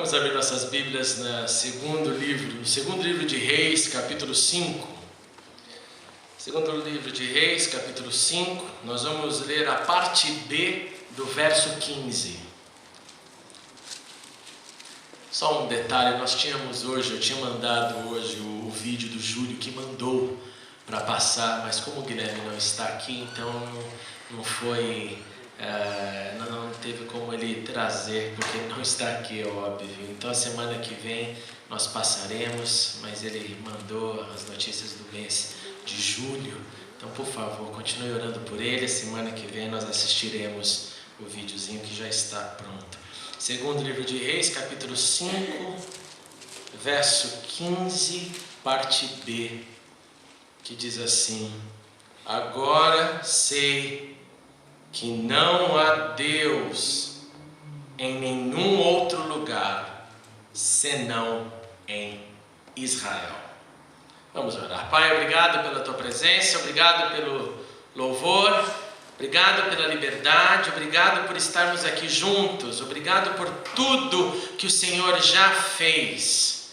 Vamos abrir nossas Bíblias no segundo livro de Reis, capítulo 5. Segundo livro de Reis, capítulo 5, nós vamos ler a parte B do verso 15. Só um detalhe, eu tinha mandado hoje o vídeo do Júlio que mandou para passar, mas como o Guilherme não está aqui, então não teve como ele trazer, porque ele não está aqui, é óbvio. Então a semana que vem nós passaremos, mas ele mandou as notícias do mês de julho. Então, por favor, continue orando por ele. A semana que vem nós assistiremos o videozinho que já está pronto. Segundo livro de Reis, capítulo 5, verso 15, parte B, que diz assim: agora sei que não há Deus em nenhum outro lugar, senão em Israel. Vamos orar. Pai, obrigado pela Tua presença, obrigado pelo louvor, obrigado pela liberdade, obrigado por estarmos aqui juntos, obrigado por tudo que o Senhor já fez,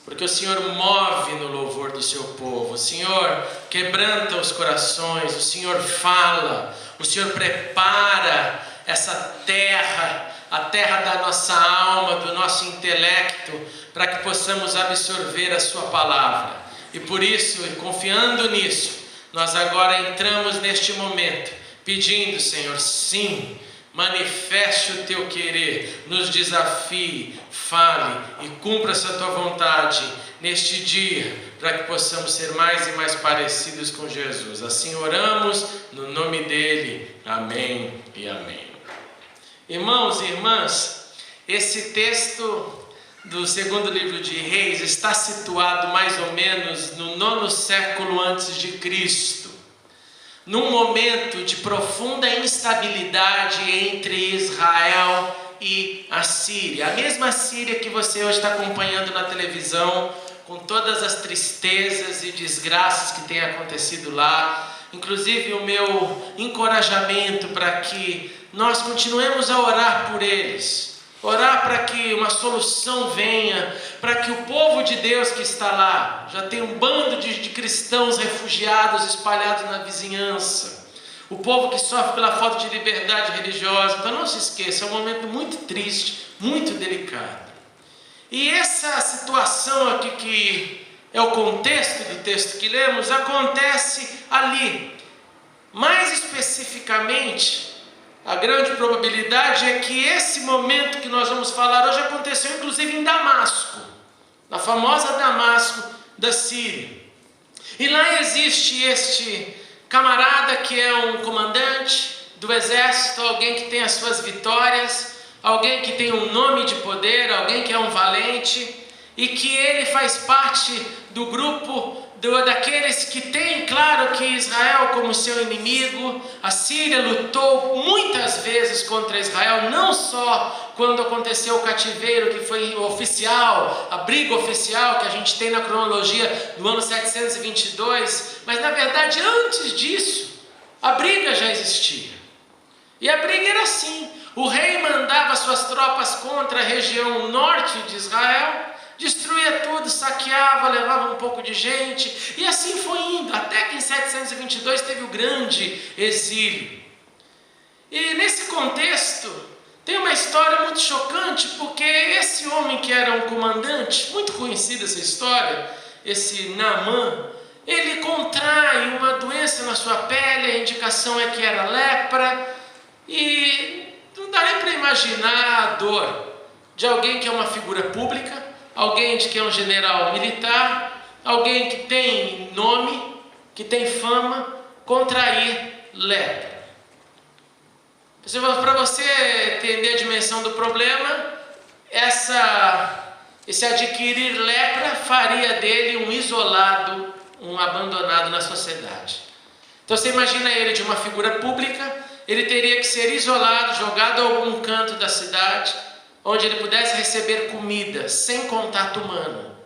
porque o Senhor move no louvor do Seu povo, o Senhor quebranta os corações, o Senhor fala, o Senhor prepara essa terra, a terra da nossa alma, do nosso intelecto, para que possamos absorver a Sua palavra. E por isso, confiando nisso, nós agora entramos neste momento, pedindo, Senhor, sim, manifeste o Teu querer, nos desafie, fale e cumpra essa Tua vontade neste dia, para que possamos ser mais e mais parecidos com Jesus. Assim oramos no nome dEle. Amém e amém. Irmãos e irmãs, esse texto do segundo livro de Reis está situado mais ou menos no 9º século antes de Cristo, num momento de profunda instabilidade entre Israel e a Síria, a mesma Síria que você hoje está acompanhando na televisão, com todas as tristezas e desgraças que têm acontecido lá. Inclusive o meu encorajamento para que nós continuemos a orar por eles, orar para que uma solução venha, para que o povo de Deus que está lá, já tem um bando de cristãos refugiados espalhados na vizinhança, o povo que sofre pela falta de liberdade religiosa. Então não se esqueça, é um momento muito triste, muito delicado. E essa situação aqui, que é o contexto do texto que lemos, acontece ali. Mais especificamente, a grande probabilidade é que esse momento que nós vamos falar hoje aconteceu inclusive em Damasco, na famosa Damasco da Síria. E lá existe este camarada que é um comandante do exército, alguém que tem as suas vitórias, alguém que tem um nome de poder, alguém que é um valente, e que ele faz parte do grupo daqueles que têm claro que Israel como seu inimigo. A Síria lutou muitas vezes contra Israel, não só quando aconteceu o cativeiro, que foi oficial, a briga oficial que a gente tem na cronologia do ano 722, mas na verdade antes disso, a briga já existia. E a briga era assim: o rei mandava suas tropas contra a região norte de Israel, destruía tudo, saqueava, levava um pouco de gente, e assim foi indo, até que em 722 teve o grande exílio. E nesse contexto, tem uma história muito chocante, porque esse homem que era um comandante, muito conhecida essa história, esse Naamã, ele contrai uma doença na sua pele, a indicação é que era lepra, e não dá nem para imaginar a dor de alguém que é uma figura pública, alguém que é um general militar, alguém que tem nome, que tem fama, contrair lepra. Para você entender a dimensão do problema, esse adquirir lepra faria dele um isolado, um abandonado na sociedade. Então você imagina ele de uma figura pública, ele teria que ser isolado, jogado a algum canto da cidade, onde ele pudesse receber comida, sem contato humano.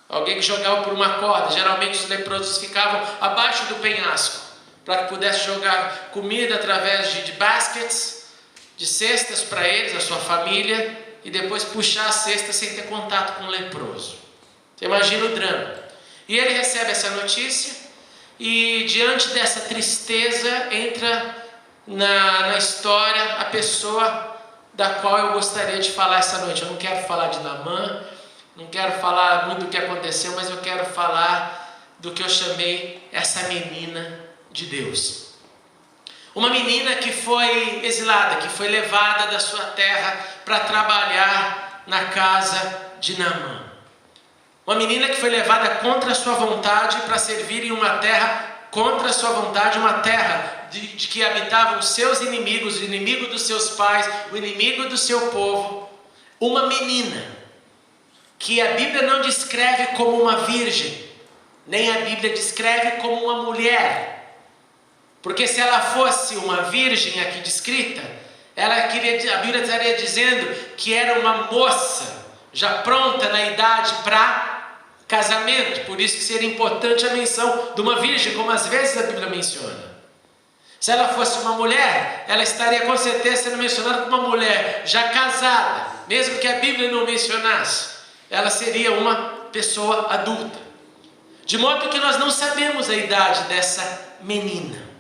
Alguém que jogava por uma corda, geralmente os leprosos ficavam abaixo do penhasco, para que pudesse jogar comida através de baskets, de cestas para eles, a sua família, e depois puxar a cesta sem ter contato com o leproso. Você imagina o drama. E ele recebe essa notícia e diante dessa tristeza entra na história a pessoa da qual eu gostaria de falar essa noite. Eu não quero falar de Naamã, não quero falar muito do que aconteceu, mas eu quero falar do que eu chamei essa menina de Deus. Uma menina que foi exilada, que foi levada da sua terra para trabalhar na casa de Naamã. Uma menina que foi levada contra a sua vontade para servir em uma terra contra a sua vontade, uma terra de que habitavam os seus inimigos, o inimigo dos seus pais, o inimigo do seu povo. Uma menina que a Bíblia não descreve como uma virgem, nem a Bíblia descreve como uma mulher. Porque se ela fosse uma virgem aqui descrita, a Bíblia estaria dizendo que era uma moça, já pronta na idade para casamento. Por isso que seria importante a menção de uma virgem, como às vezes a Bíblia menciona. Se ela fosse uma mulher, ela estaria com certeza sendo mencionada como uma mulher já casada, mesmo que a Bíblia não mencionasse. Ela seria uma pessoa adulta. De modo que nós não sabemos a idade dessa menina.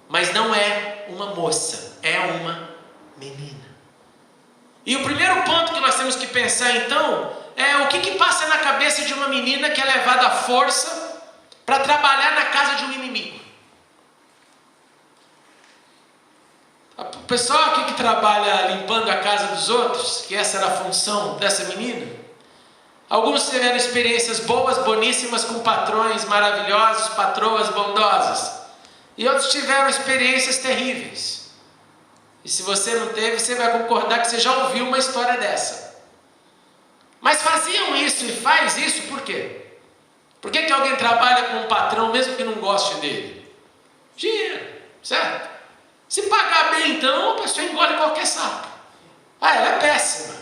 Mas não é uma moça, é uma menina. E o primeiro ponto que nós temos que pensar então é o que passa na cabeça de uma menina que é levada à força para trabalhar na casa de um inimigo. O pessoal aqui que trabalha limpando a casa dos outros, que essa era a função dessa menina, alguns tiveram experiências boas, boníssimas com patrões maravilhosos, patroas bondosas. E outros tiveram experiências terríveis. E se você não teve, você vai concordar que você já ouviu uma história dessa. Mas faziam isso e faz isso por quê? Por que alguém trabalha com um patrão mesmo que não goste dele? Dinheiro, certo? Se pagar bem então, a pessoa engole qualquer saco. Ela é péssima.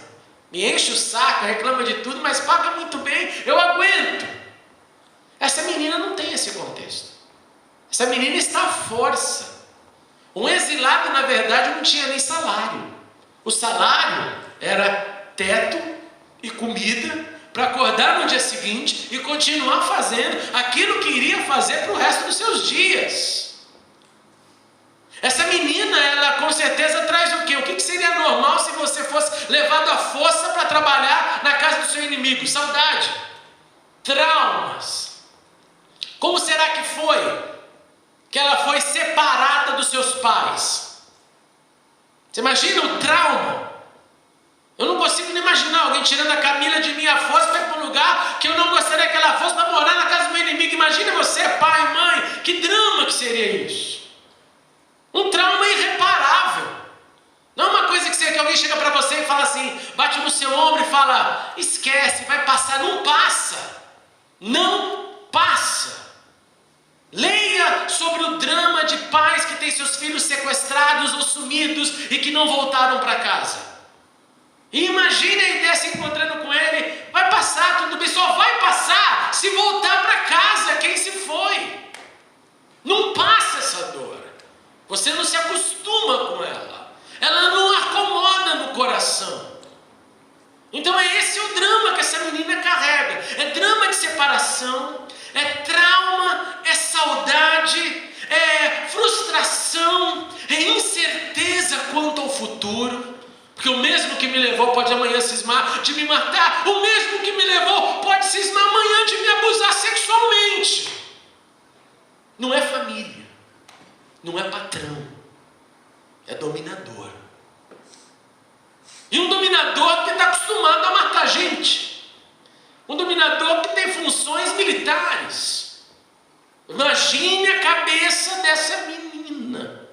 Me enche o saco, reclama de tudo, mas paga muito bem, eu aguento. Essa menina não tem esse contexto. Essa menina está à força. Um exilado, na verdade, não tinha nem salário. O salário era teto e comida para acordar no dia seguinte e continuar fazendo aquilo que iria fazer para o resto dos seus dias. Essa menina, ela com certeza traz o quê? O que seria normal se você fosse levado à força para trabalhar na casa do seu inimigo? Saudade, traumas. Como será que foi que ela foi separada dos seus pais? Você imagina o trauma? Eu não consigo nem imaginar alguém tirando a Camila de minha força para ir para um lugar que eu não gostaria que ela fosse, para morar na casa do meu inimigo. Imagina você, pai, mãe, que drama que seria isso. Um trauma irreparável. Não é uma coisa que alguém chega para você e fala assim, bate no seu ombro e fala, esquece, vai passar. Não passa. Não passa. Leia sobre o drama de pais que têm seus filhos sequestrados ou sumidos e que não voltaram para casa. E imagine a ideia se encontrando com ele, vai passar, tudo bem, só vai passar se voltar para casa quem se foi. Não passa essa dor. Você não se acostuma com ela. Ela não acomoda no coração. Então é esse o drama que essa menina carrega. É drama de separação, é trauma, é saudade, é frustração, é incerteza quanto ao futuro. Porque o mesmo que me levou pode amanhã cismar de me matar. O mesmo que me levou pode cismar amanhã de me abusar sexualmente. Não é família. Não é patrão, é dominador. E um dominador que está acostumado a matar gente. Um dominador que tem funções militares. Imagine a cabeça dessa menina.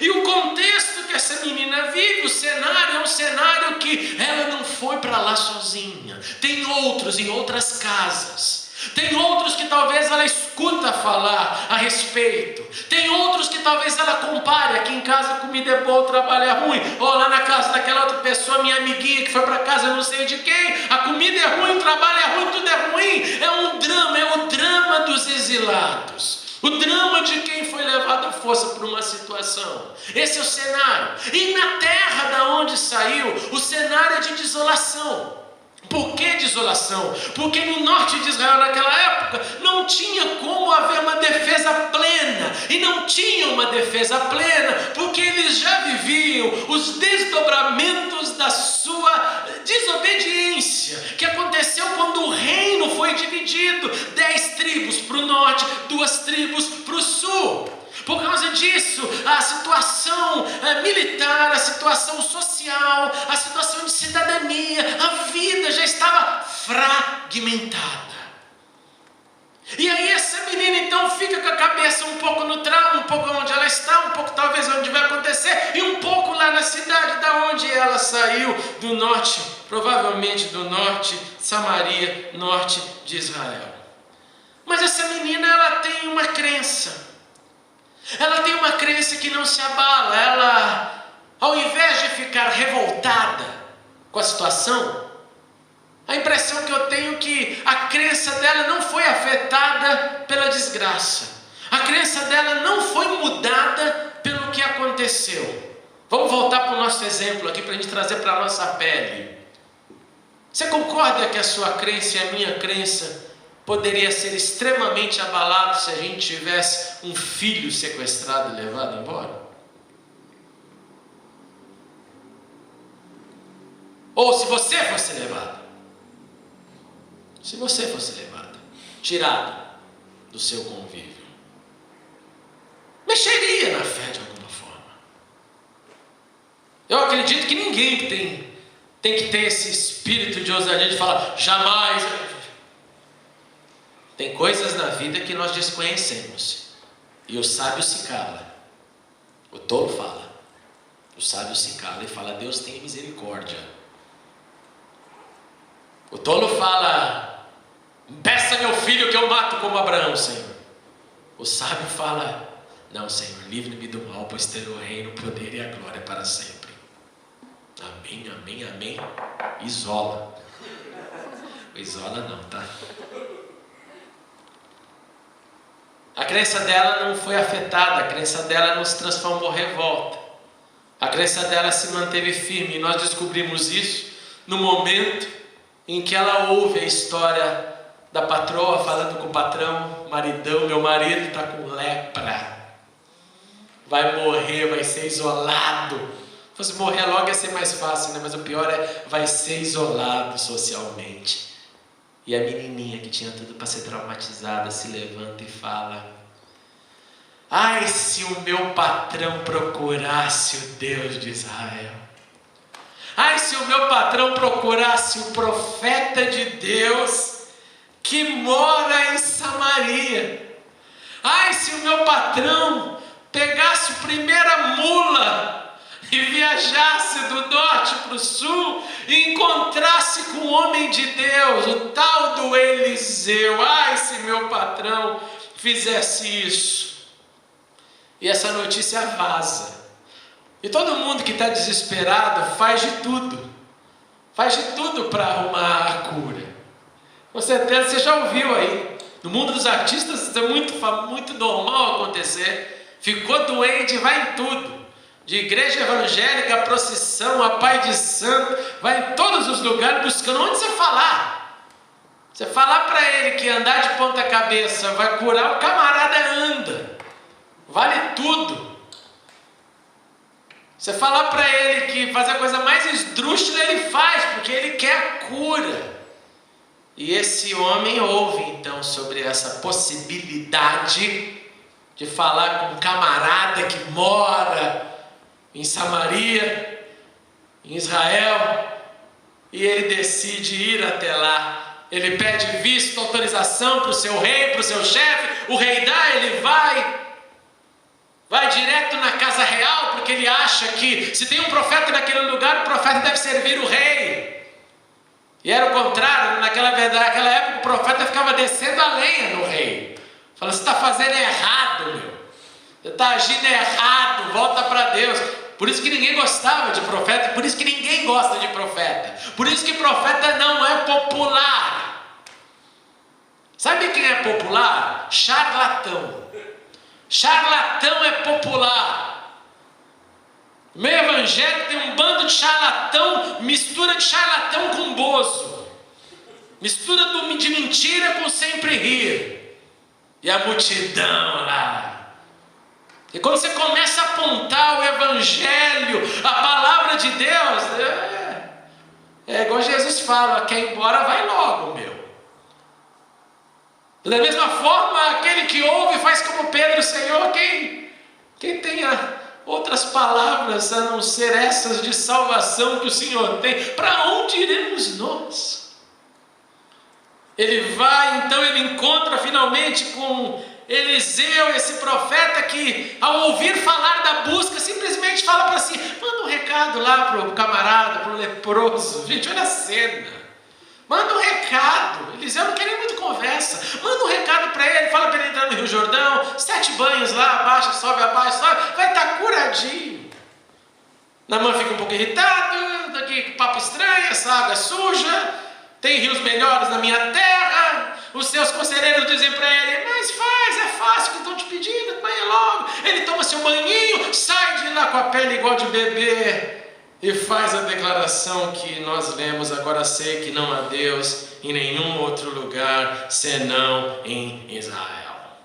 E o contexto que essa menina vive, o cenário é um cenário que ela não foi para lá sozinha. Tem outros em outras casas. Tem outros que talvez ela escuta falar a respeito. Tem outros que talvez ela compare. Aqui em casa a comida é boa, o trabalho é ruim. Ou lá na casa daquela outra pessoa, minha amiguinha que foi para casa não sei de quem. A comida é ruim, o trabalho é ruim, tudo é ruim. É um drama, é o drama dos exilados. O drama de quem foi levado à força para uma situação. Esse é o cenário. E na terra da onde saiu, o cenário é de desolação. Por que desolação? Porque no norte de Israel naquela época não tinha como haver uma defesa plena. E não tinha uma defesa plena porque eles já viviam os desdobramentos da sua desobediência, que aconteceu quando o reino foi dividido. 10 tribos para o norte, 2 tribos para o sul. Por causa disso, a situação militar, a situação social, a situação de cidadania, a vida já estava fragmentada. E aí essa menina então fica com a cabeça um pouco no trauma, um pouco onde ela está, um pouco talvez onde vai acontecer, e um pouco lá na cidade da onde ela saiu, do norte, provavelmente do norte, Samaria, norte de Israel. Mas essa menina, ela tem uma crença. Ela tem uma crença que não se abala. Ela, ao invés de ficar revoltada com a situação, a impressão que eu tenho é que a crença dela não foi afetada pela desgraça. A crença dela não foi mudada pelo que aconteceu. Vamos voltar para o nosso exemplo aqui, para a gente trazer para a nossa pele. Você concorda que a sua crença e a minha crença poderia ser extremamente abalado se a gente tivesse um filho sequestrado e levado embora? Ou se você fosse levado. Se você fosse levado, tirado do seu convívio, mexeria na fé de alguma forma. Eu acredito que ninguém tem que ter esse espírito de ousadia de falar, jamais. Tem coisas na vida que nós desconhecemos. E o sábio se cala. O tolo fala. O sábio se cala e fala, Deus tem misericórdia. O tolo fala, peça meu filho que eu mato como Abraão, Senhor. O sábio fala, não, Senhor, livre-me do mal, pois ter o reino, o poder e a glória para sempre. Amém, amém, amém. Isola. Isola não, tá? A crença dela não foi afetada, a crença dela não se transformou em revolta. A crença dela se manteve firme, e nós descobrimos isso no momento em que ela ouve a história da patroa falando com o patrão, maridão, meu marido está com lepra, vai morrer, vai ser isolado. Se fosse morrer logo ia ser mais fácil, né? Mas o pior é, vai ser isolado socialmente. E a menininha que tinha tudo para ser traumatizada se levanta e fala, ai, se o meu patrão procurasse o Deus de Israel. Ai, se o meu patrão procurasse o profeta de Deus que mora em Samaria. Ai, se o meu patrão pegasse a primeira mula e viajasse do norte para o sul e encontrasse com o homem de Deus, o tal do Eliseu. Ai, se meu patrão fizesse isso. E essa notícia vaza. E todo mundo que está desesperado faz de tudo para arrumar a cura. Com certeza você já ouviu aí. No mundo dos artistas isso é muito normal acontecer. Ficou doente, vai em tudo. De igreja evangélica, a procissão, a pai de santo, vai em todos os lugares buscando onde você falar. Você falar para ele que andar de ponta cabeça vai curar, o camarada anda. Vale tudo. Você falar para ele que fazer a coisa mais esdrúxula ele faz, porque ele quer a cura. E esse homem ouve então sobre essa possibilidade de falar com um camarada que mora em Samaria, em Israel, e ele decide ir até lá. Ele pede visto, autorização para o seu rei, para o seu chefe, o rei dá, ele vai direto na casa real, porque ele acha que se tem um profeta naquele lugar, o profeta deve servir o rei. E era o contrário, naquela época o profeta ficava descendo a lenha no rei. Falando, você está fazendo errado, meu. Você está agindo errado, volta para Deus. Por isso que ninguém gostava de profeta, por isso que ninguém gosta de profeta. Por isso que profeta não é popular. Sabe quem é popular? Charlatão. Charlatão é popular. O meio evangélico tem um bando de charlatão, mistura de charlatão com bozo. Mistura de mentira com sempre rir. E a multidão lá. E quando você começa a apontar o evangelho, a palavra de Deus, é igual Jesus fala, quer ir embora vai logo, meu. Da mesma forma, aquele que ouve faz como Pedro, Senhor, quem tenha outras palavras a não ser essas de salvação que o Senhor tem, para onde iremos nós? Ele vai, então ele encontra finalmente com Eliseu, esse profeta que, ao ouvir falar da busca, simplesmente fala para si, manda um recado lá para o camarada, para o leproso. Gente, olha a cena. Manda um recado. Eliseu não quer nem muito conversa. Manda um recado para ele, fala para ele entrar no Rio Jordão, 7 banhos lá, abaixa, sobe, vai estar curadinho. Naamã fica um pouco irritado, daqui papo estranho, essa água é suja, tem rios melhores na minha terra. Os seus conselheiros dizem para ele, mas é fácil, que estão te pedindo, banha logo. Ele toma seu banhinho, sai de lá com a pele igual de bebê e faz a declaração que nós lemos, agora sei que não há Deus em nenhum outro lugar senão em Israel.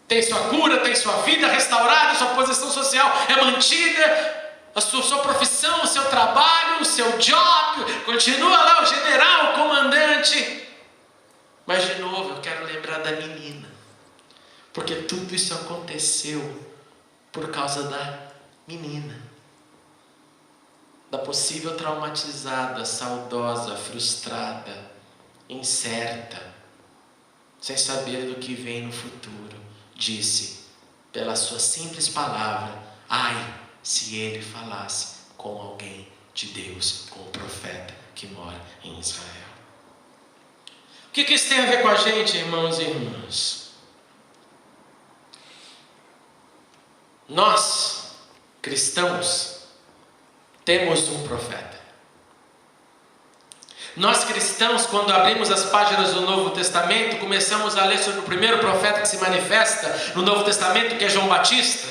Tem sua cura, tem sua vida restaurada, sua posição social é mantida, a sua profissão, o seu trabalho, o seu job, continua lá o general, o comandante. Mas de novo eu quero lembrar da menina, porque tudo isso aconteceu por causa da menina, da possível traumatizada, saudosa, frustrada, incerta, sem saber do que vem no futuro, disse, pela sua simples palavra, ai, se ele falasse com alguém de Deus, com o profeta que mora em Israel. O que isso tem a ver com a gente, irmãos e irmãs? Nós, cristãos, temos um profeta. Nós cristãos, quando abrimos as páginas do Novo Testamento, começamos a ler sobre o primeiro profeta que se manifesta no Novo Testamento, que é João Batista.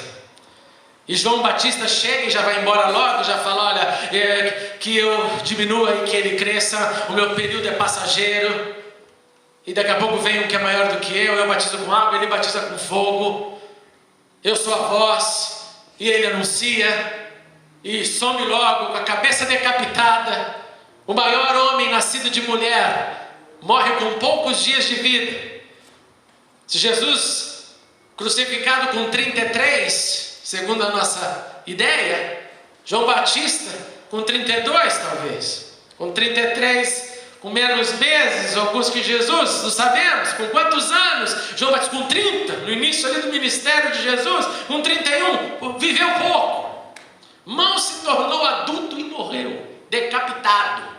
E João Batista chega e já vai embora logo, já fala, olha, que eu diminua e que ele cresça, o meu período é passageiro. E daqui a pouco vem um que é maior do que eu batizo com água, ele batiza com fogo. Eu sou a voz, e ele anuncia, e some logo com a cabeça decapitada. O maior homem nascido de mulher morre com poucos dias de vida. Se Jesus, crucificado com 33, segundo a nossa ideia, João Batista com 32 talvez, com 33, com menos meses, alguns que Jesus, não sabemos, com quantos anos, João Batista com 30, no início ali do ministério de Jesus, com 31, viveu pouco, mal se tornou adulto e morreu, decapitado,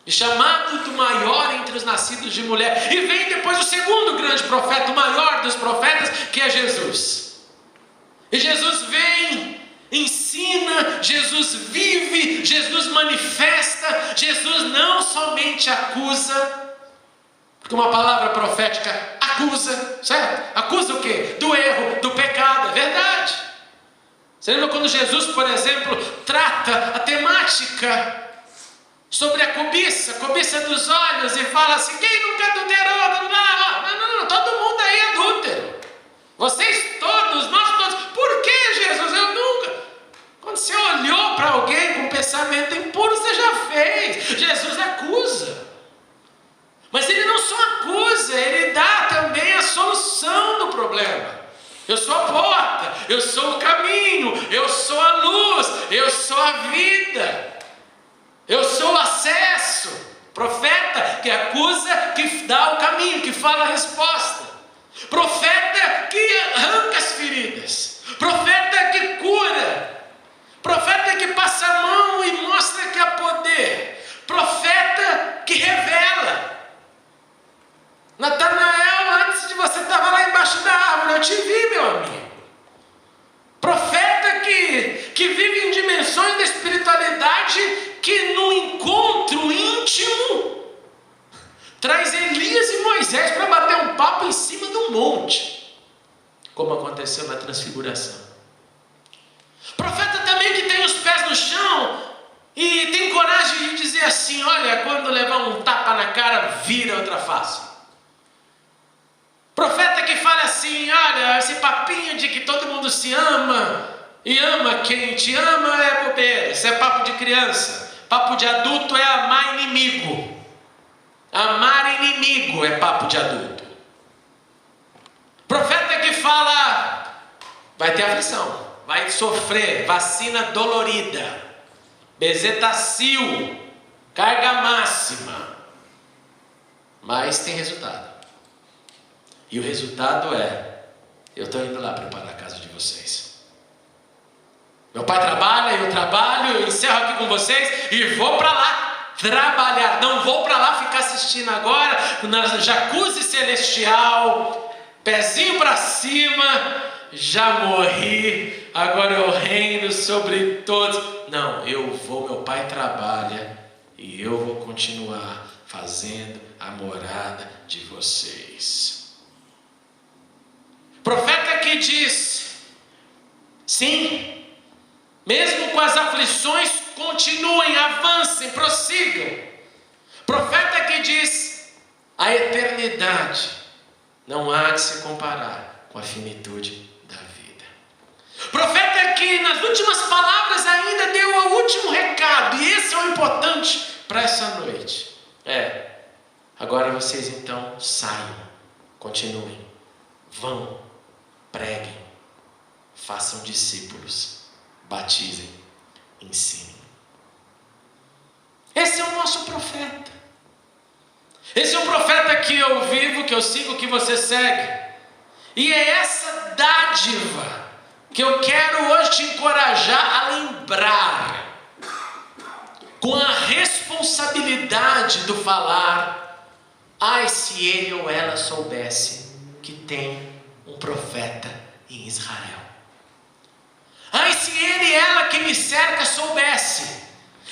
e chamado do maior entre os nascidos de mulher, e vem depois o segundo grande profeta, o maior dos profetas, que é Jesus, e Jesus vem, ensina, Jesus vive, Jesus manifesta, Jesus não somente acusa, porque uma palavra profética acusa, certo? Acusa o quê? Do erro, do pecado, é verdade. Você lembra quando Jesus, por exemplo, trata a temática sobre a cobiça dos olhos e fala assim, quem nunca adulterou? Não, todo mundo aí é adúltero. Vocês todos, nós todos. Por que, Jesus? Eu nunca. Quando você olhou para alguém com pensamento impuro, você já fez. Jesus acusa. Mas ele não só acusa, ele dá também a solução do problema. Eu sou a porta, eu sou o caminho, eu sou a luz, eu sou a vida, eu sou o acesso. Profeta que acusa, que dá o caminho, que fala a resposta. Profeta que arranca as feridas, profeta que cura, profeta que passa a mão e mostra que há poder, profeta que revela. Natanael, antes de você estava lá embaixo da árvore, eu te vi, meu amigo. Profeta que vive em dimensões da espiritualidade que no encontro íntimo traz Elias e Moisés para bater um papo em cima do monte. como aconteceu na transfiguração. Profeta também que tem os pés no chão e tem coragem de dizer assim: olha, quando levar um tapa na cara, vira outra face. Profeta que fala assim: olha, esse papinho de que todo mundo se ama e ama quem te ama é bobeira, isso é papo de criança. Papo de adulto é amar inimigo. Amar inimigo é papo de adulto. Profeta que fala: vai ter aflição, vai sofrer, vacina dolorida, bezetacil, carga máxima, mas tem resultado. E o resultado é: eu estou indo lá preparar a casa de vocês. Meu pai trabalha, eu trabalho, eu encerro aqui com vocês e vou para lá trabalhar. Não vou para lá ficar assistindo agora na jacuzzi celestial, pezinho para cima, já morri, agora eu reino sobre todos. Não, eu vou, meu pai trabalha e eu vou continuar fazendo a morada de vocês. Profeta que diz: sim, mesmo com as aflições, continuem, avancem, prossigam. Profeta que diz: a eternidade não há de se comparar com a finitude da vida. Profeta que nas últimas palavras ainda deu o último recado, e esse é o importante para essa noite. Agora vocês então saiam, continuem, vão, preguem, façam discípulos, batizem, ensinem. Esse é o nosso profeta. Esse é o profeta que eu vivo, que eu sigo, que você segue. E é essa dádiva que eu quero hoje te encorajar a lembrar, com a responsabilidade do falar: ai, se ele ou ela soubesse que tem um profeta em Israel. Ai, se ele e ela que me cerca soubesse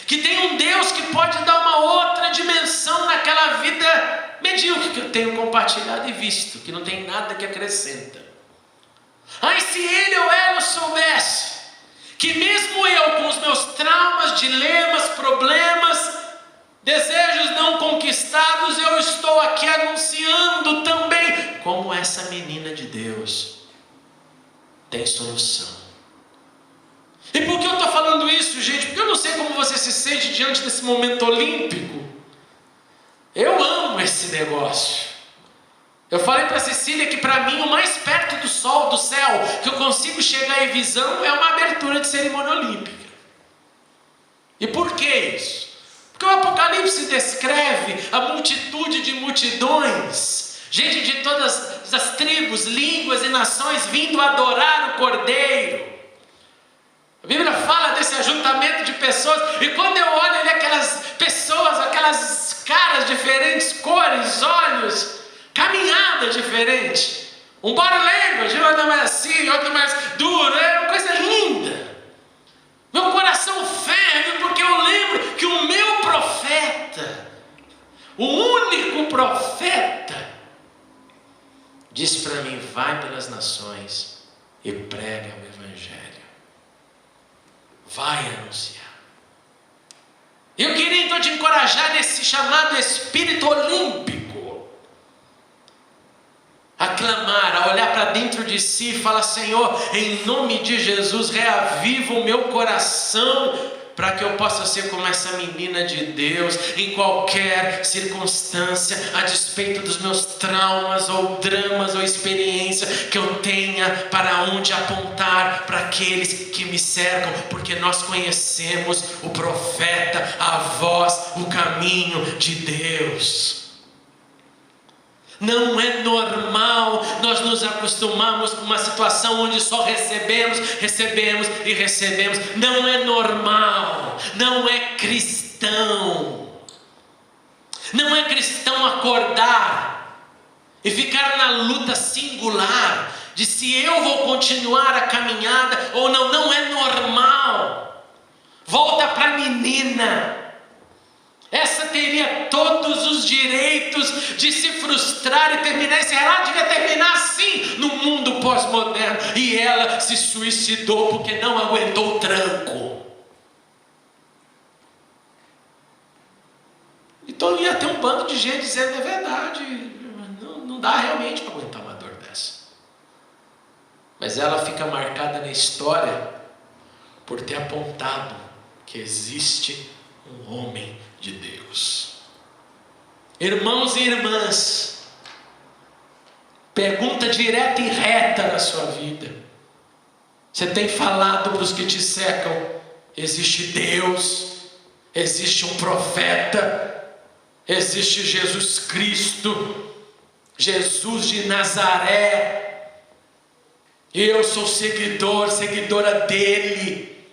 que tem um Deus que pode dar uma outra dimensão naquela vida medíocre que eu tenho compartilhado e visto, que não tem nada que acrescenta. Ai, se ele ou ela soubesse que mesmo eu, com os meus traumas, dilemas, problemas, desejos não conquistados, eu estou aqui anunciando também como essa menina de Deus tem solução. E por que eu estou falando isso, gente? Porque eu não sei como você se sente diante desse momento olímpico. Eu amo esse negócio. Eu falei para a Cecília que para mim o mais perto do sol, do céu, que eu consigo chegar em visão é uma abertura de cerimônia olímpica. E por que isso? Porque o Apocalipse descreve a multitude de multidões, gente de todas as tribos, línguas e nações vindo adorar o Cordeiro. A Bíblia fala desse ajuntamento de pessoas, e quando eu olho ali aquelas pessoas, aquelas caras diferentes, cores, olhos, caminhada diferente, um body language, outro mais assim, outro mais duro, é uma coisa linda. Meu coração ferve porque eu lembro que o meu profeta, o único profeta, diz para mim: vai pelas nações e prega o Evangelho. Vai anunciar. Eu queria então te encorajar nesse chamado espírito olímpico, a clamar, a olhar para dentro de si e falar: Senhor, em nome de Jesus, reaviva o meu coração, para que eu possa ser como essa menina de Deus, em qualquer circunstância, a despeito dos meus traumas, ou dramas, ou experiência, que eu tenha para onde apontar para aqueles que me cercam, porque nós conhecemos o profeta, a voz, o caminho de Deus. Não é normal nós nos acostumamos com uma situação onde só recebemos e recebemos. Não é normal, não é cristão. Não é cristão acordar e ficar na luta singular de se eu vou continuar a caminhada ou não. Não é normal. Volta para a menina. Essa teria todos os direitos de se frustrar e terminar. Esse relato devia terminar assim no mundo pós-moderno. suicidou porque não aguentou o tranco. Então ia ter um bando de gente dizendo: é verdade, não dá realmente para aguentar uma dor dessa. Mas ela fica marcada na história por ter apontado que existe um homem de Deus. Irmãos e irmãs, pergunta direta e reta na sua vida: você tem falado para os que te cercam, existe Deus, existe um profeta, existe Jesus Cristo, Jesus de Nazaré, e eu sou seguidora dele,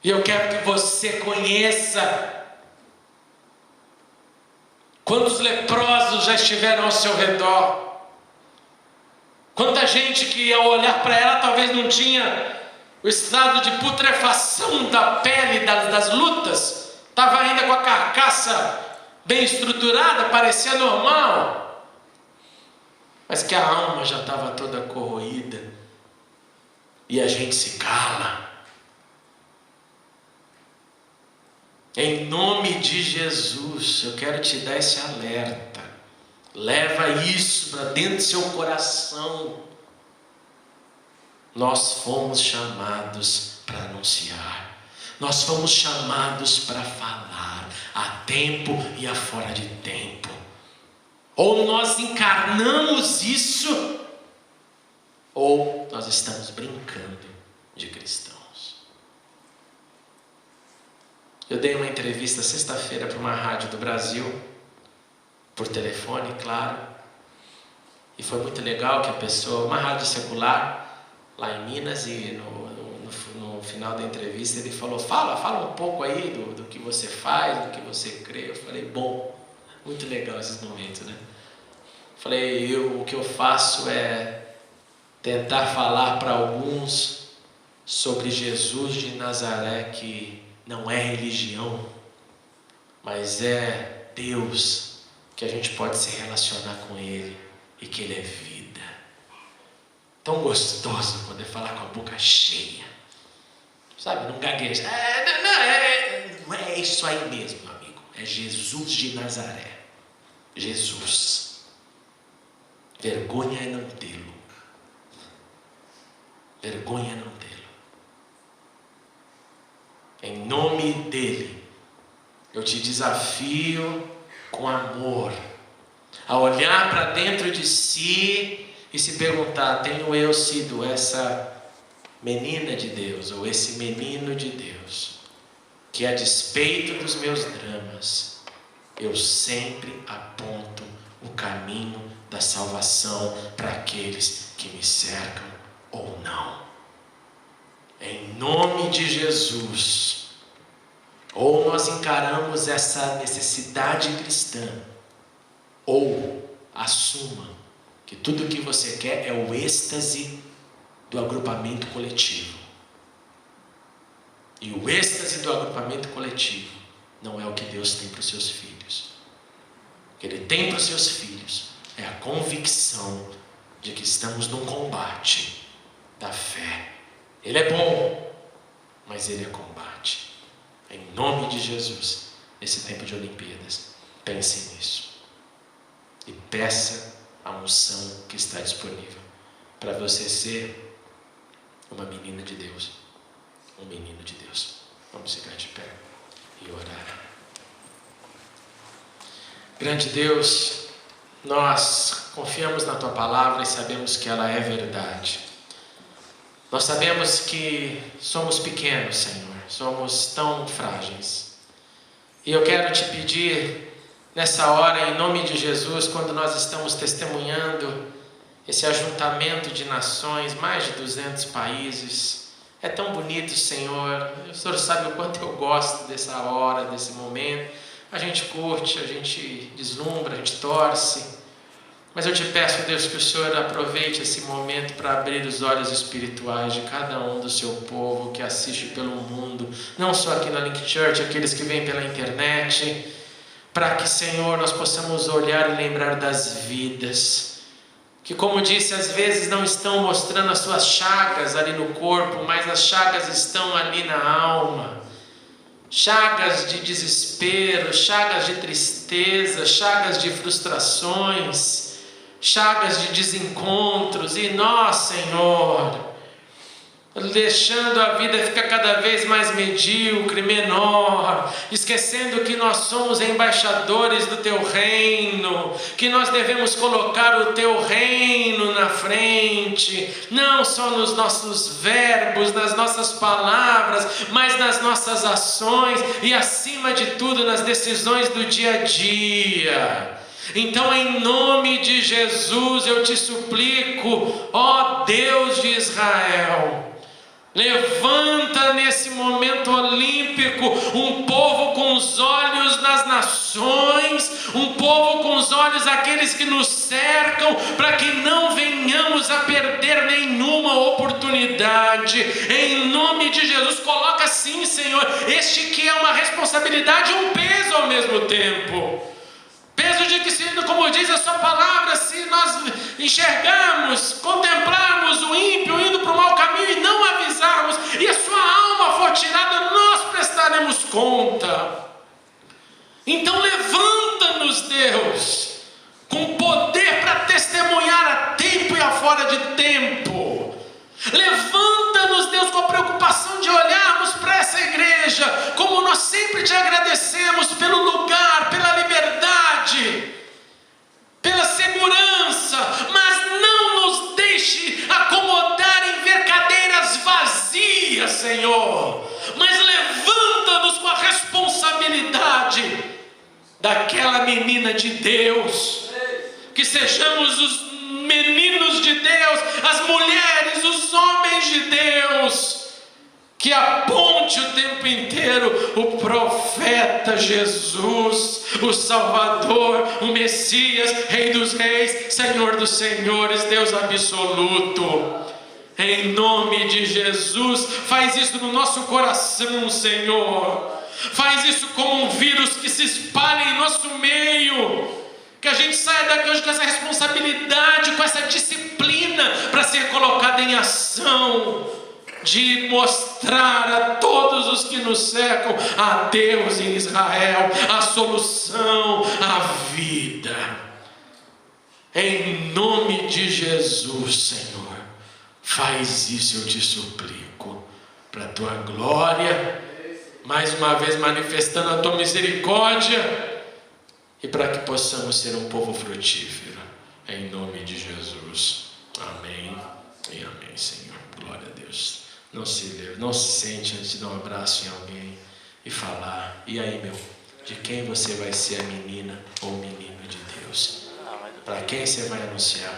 e eu quero que você conheça. Quantos leprosos já estiveram ao seu redor? Quanta gente que ao olhar para ela talvez não tinha o estado de putrefação da pele das lutas, estava ainda com a carcaça bem estruturada, parecia normal, mas que a alma já estava toda corroída, e a gente se cala. Em nome de Jesus, eu quero te dar esse alerta. Leva isso para dentro do seu coração. Nós fomos chamados para anunciar. Nós fomos chamados para falar a tempo e a fora de tempo. Ou nós encarnamos isso, ou nós estamos brincando de cristãos. Eu dei uma entrevista sexta-feira para uma rádio do Brasil, por telefone, claro, e foi muito legal que a pessoa, uma rádio secular, lá em Minas, e no final da entrevista ele falou: fala um pouco aí do que você faz, do que você crê. Eu falei: bom, muito legal esses momentos, né? Falei: o que eu faço é tentar falar para alguns sobre Jesus de Nazaré, que não é religião, mas é Deus, que a gente pode se relacionar com Ele e que Ele é vida. Tão gostoso poder falar com a boca cheia, sabe, não gagueja. Não é isso aí mesmo, amigo. É Jesus de Nazaré. Jesus. Vergonha é não tê-lo. Vergonha é não tê-lo. Em nome dele, eu te desafio com amor a olhar para dentro de si e se perguntar: tenho eu sido essa menina de Deus ou esse menino de Deus, que a despeito dos meus dramas, eu sempre aponto o caminho da salvação para aqueles que me cercam ou não? Em nome de Jesus. Ou nós encaramos essa necessidade cristã, ou assuma que tudo o que você quer é o êxtase do agrupamento coletivo. E o êxtase do agrupamento coletivo não é o que Deus tem para os seus filhos. O que Ele tem para os seus filhos é a convicção de que estamos num combate da fé. Ele é bom, mas Ele é combate. Em nome de Jesus, nesse tempo de Olimpíadas, pense nisso. E peça a unção que está disponível para você ser uma menina de Deus, um menino de Deus. Vamos ficar de pé e orar. Grande Deus, nós confiamos na Tua palavra e sabemos que ela é verdade. Nós sabemos que somos pequenos, Senhor, somos tão frágeis. E eu quero te pedir, nessa hora, em nome de Jesus, quando nós estamos testemunhando esse ajuntamento de nações, mais de 200 países, é tão bonito, Senhor. O Senhor sabe o quanto eu gosto dessa hora, desse momento. A gente curte, a gente deslumbra, a gente torce. Mas eu te peço, Deus, que o Senhor aproveite esse momento para abrir os olhos espirituais de cada um do seu povo que assiste pelo mundo, não só aqui na Link Church, aqueles que vêm pela internet, para que, Senhor, nós possamos olhar e lembrar das vidas que, como disse, às vezes não estão mostrando as suas chagas ali no corpo, mas as chagas estão ali na alma. Chagas de desespero, chagas de tristeza, chagas de frustrações, chagas de desencontros. E nós, Senhor, deixando a vida ficar cada vez mais medíocre, menor, esquecendo que nós somos embaixadores do Teu reino, que nós devemos colocar o Teu reino na frente, não só nos nossos verbos, nas nossas palavras, mas nas nossas ações e, acima de tudo, nas decisões do dia a dia. Então, em nome de Jesus, eu te suplico, ó Deus de Israel, levanta nesse momento olímpico um povo com os olhos nas nações, um povo com os olhos aqueles que nos cercam, para que não venhamos a perder nenhuma oportunidade. Em nome de Jesus, coloca sim, Senhor, este que é uma responsabilidade e um peso ao mesmo tempo. Peso de que, como diz a sua palavra, se nós enxergarmos, contemplarmos o ímpio indo para o mau caminho e não avisarmos, e a sua alma for tirada, nós prestaremos conta. Então levanta-nos, Deus, com poder para testemunhar a tempo e a fora de tempo. Levanta-nos, Deus, com a preocupação de olharmos para essa igreja, como nós sempre te agradecemos pelo lugar, pela liberdade, pela segurança, mas não nos deixe acomodar em ver cadeiras vazias, Senhor, mas levanta-nos com a responsabilidade daquela menina de Deus, que sejamos os meninos de Deus, as mulheres, os homens de Deus, que aponte o tempo inteiro o profeta Jesus, o Salvador, o Messias, Rei dos Reis, Senhor dos Senhores, Deus absoluto. Em nome de Jesus, faz isso no nosso coração, Senhor. Faz isso como um vírus que se espalha em nosso meio. Que a gente saia daqui hoje com essa responsabilidade, com essa disciplina para ser colocada em ação, de mostrar a todos os que nos cercam a Deus em Israel, a solução, a vida. Em nome de Jesus, Senhor, faz isso, eu te suplico, para a tua glória, mais uma vez manifestando a tua misericórdia, e para que possamos ser um povo frutífero, em nome de Jesus. Amém e amém, Senhor. Glória a Deus. Não se sente antes de dar um abraço em alguém e falar: e aí, meu, de quem você vai ser a menina ou menino de Deus? Para quem você vai anunciar?